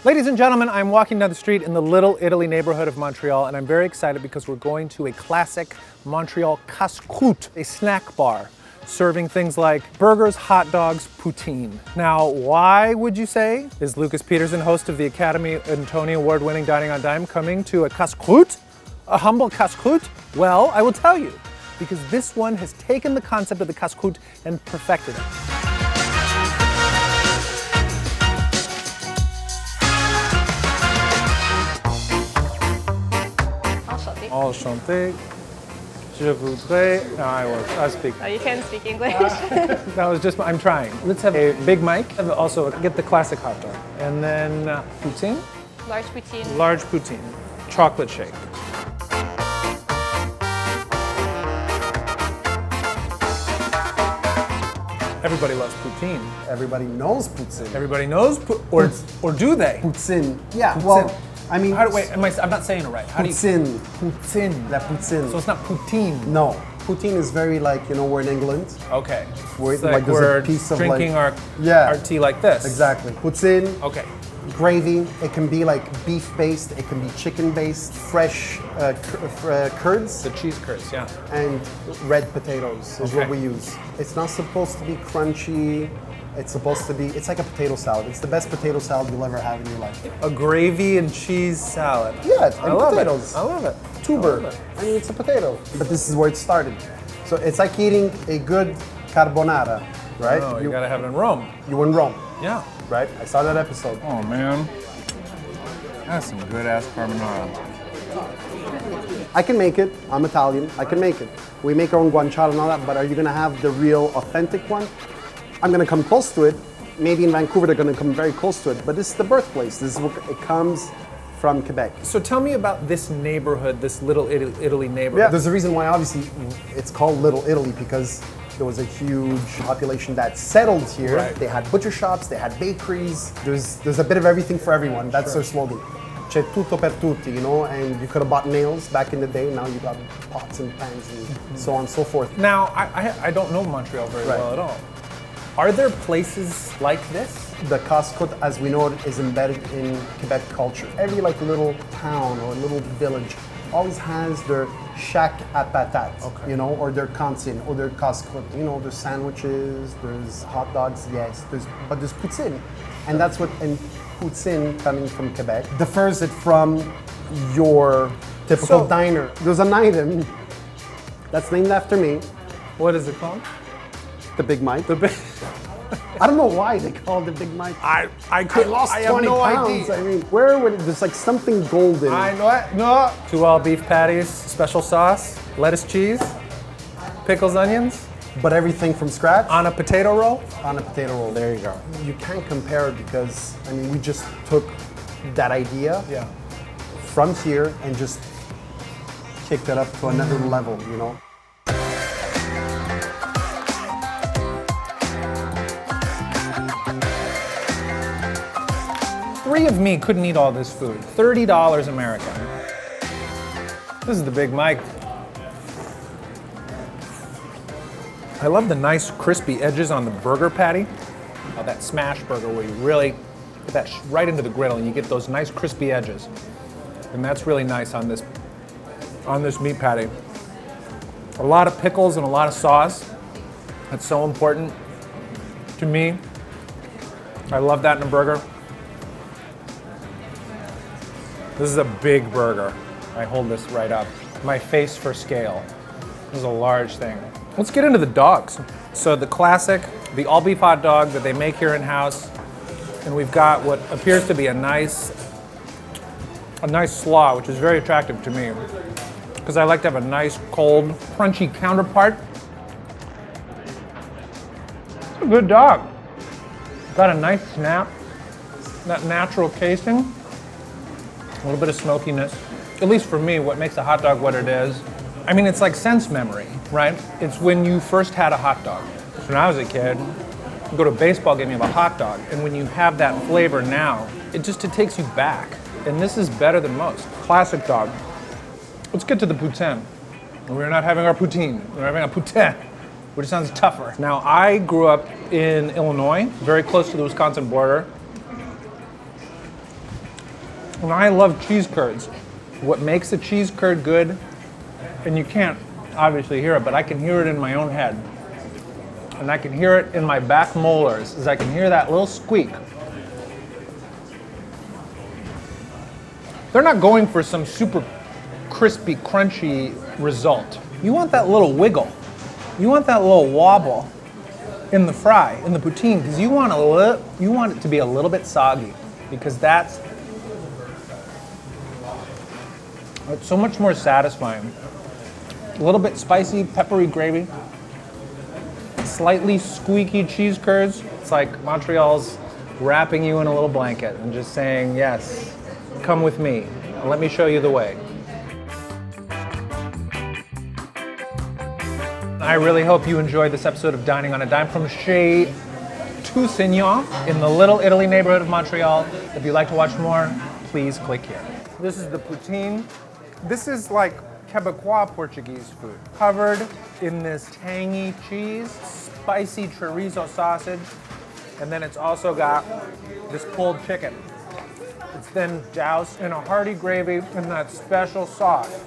Ladies and gentlemen, I'm walking down the street in the Little Italy neighborhood of Montreal, and I'm very excited because we're going to a classic Montreal casse-croûte, a snack bar, serving things like burgers, hot dogs, poutine. Now, why would you say is Lucas Peterson, host of the Academy and Tony Award-winning Dining on Dime, coming to a casse-croûte? A humble casse-croûte? Well, I will tell you, because this one has taken the concept of the casse-croûte and perfected it. Enchanté. Je voudrais. No, I'll speak. Oh, you can speak English. That was just. I'm trying. Let's have a Big Mike. And also get the classic hot dog, and then poutine. Large poutine. Large poutine. Chocolate shake. Everybody loves poutine. Everybody knows poutine. Everybody knows, or do they? Poutine. Yeah. Poutine. Well, I mean. Wait, I'm not saying it right. How poutine. Do you? Poutine. La poutine. So it's not poutine. No. Poutine is very like, you know, we're in England. Okay. It's like we're a piece of drinking our tea like this. Exactly. Poutine. Okay. Gravy. It can be like beef-based. It can be chicken-based. Fresh curds. The cheese curds, yeah. And red potatoes is what we use. It's not supposed to be crunchy. It's supposed to be, it's like a potato salad. It's the best potato salad you'll ever have in your life. A gravy and cheese salad. Yeah, I love potatoes. It. I love it. Tuber. I mean, it's a potato. But this is where it started. So it's like eating a good carbonara, right? Oh, you gotta have it in Rome. You were in Rome. Yeah. Right? I saw that episode. Oh, man. That's some good-ass carbonara. I can make it. I'm Italian. I can make it. We make our own guanciale and all that, but are you gonna have the real, authentic one? I'm gonna come close to it. Maybe in Vancouver they're gonna come very close to it, but this is the birthplace. This is what it comes from Quebec. So tell me about this neighborhood, this Little Italy neighborhood. Yeah, there's a reason why obviously it's called Little Italy, because there was a huge population that settled here. Right. They had butcher shops, they had bakeries. There's a bit of everything for everyone. That's their slogan. C'è tutto per tutti, you know, and you could have bought nails back in the day. Now you got pots and pans and so on and so forth. Now, I don't know Montreal very well at all. Are there places like this? The casse-croûte, as we know it, is embedded in Quebec culture. Every like little town or little village always has their shack à patates, you know, or their cantine, or their casse-croûte. You know, there's sandwiches, there's hot dogs, yes, but there's poutine. And that's what, and poutine coming from Quebec differs it from your typical diner. There's an item that's named after me. What is it called? The Big Mike. I don't know why they called it Big Mike. I lost 20 have no pounds. idea. I mean, where would it, there's like something golden. I know it. No. 2 all beef patties, special sauce, lettuce, cheese, pickles, onions. But everything from scratch? On a potato roll? On a potato roll. There you go. You can't compare it because, I mean, we just took that idea from here and just kicked it up to another level, you know? Three of me couldn't eat all this food. $30 American. This is the Big Mike. I love the nice crispy edges on the burger patty. Oh, that smash burger where you really get that right into the griddle and you get those nice crispy edges. And that's really nice on this meat patty. A lot of pickles and a lot of sauce. That's so important to me. I love that in a burger. This is a big burger. I hold this right up. My face for scale. This is a large thing. Let's get into the dogs. So the classic, the all beef hot dog that they make here in-house. And we've got what appears to be a nice slaw, which is very attractive to me. Because I like to have a nice, cold, crunchy counterpart. It's a good dog. Got a nice snap, that natural casing. A little bit of smokiness. At least for me, what makes a hot dog what it is. I mean, it's like sense memory, right? It's when you first had a hot dog. So when I was a kid, you go to a baseball game, you have a hot dog. And when you have that flavor now, it takes you back. And this is better than most. Classic dog. Let's get to the poutine. We're not having our poutine, we're having a poutine, which sounds tougher. Now, I grew up in Illinois, very close to the Wisconsin border. And I love cheese curds. What makes a cheese curd good, and you can't obviously hear it, but I can hear it in my own head. And I can hear it in my back molars, as I can hear that little squeak. They're not going for some super crispy, crunchy result. You want that little wiggle. You want that little wobble in the fry, in the poutine, because you want it to be a little bit soggy, because it's so much more satisfying. A little bit spicy, peppery gravy, slightly squeaky cheese curds. It's like Montreal's wrapping you in a little blanket and just saying, yes, come with me. Let me show you the way. I really hope you enjoyed this episode of Dining on a Dime from Chez Tousignant in the Little Italy neighborhood of Montreal. If you'd like to watch more, please click here. This is the poutine. This is like Quebecois Portuguese food, covered in this tangy cheese, spicy chorizo sausage, and then it's also got this pulled chicken. It's then doused in a hearty gravy and that special sauce.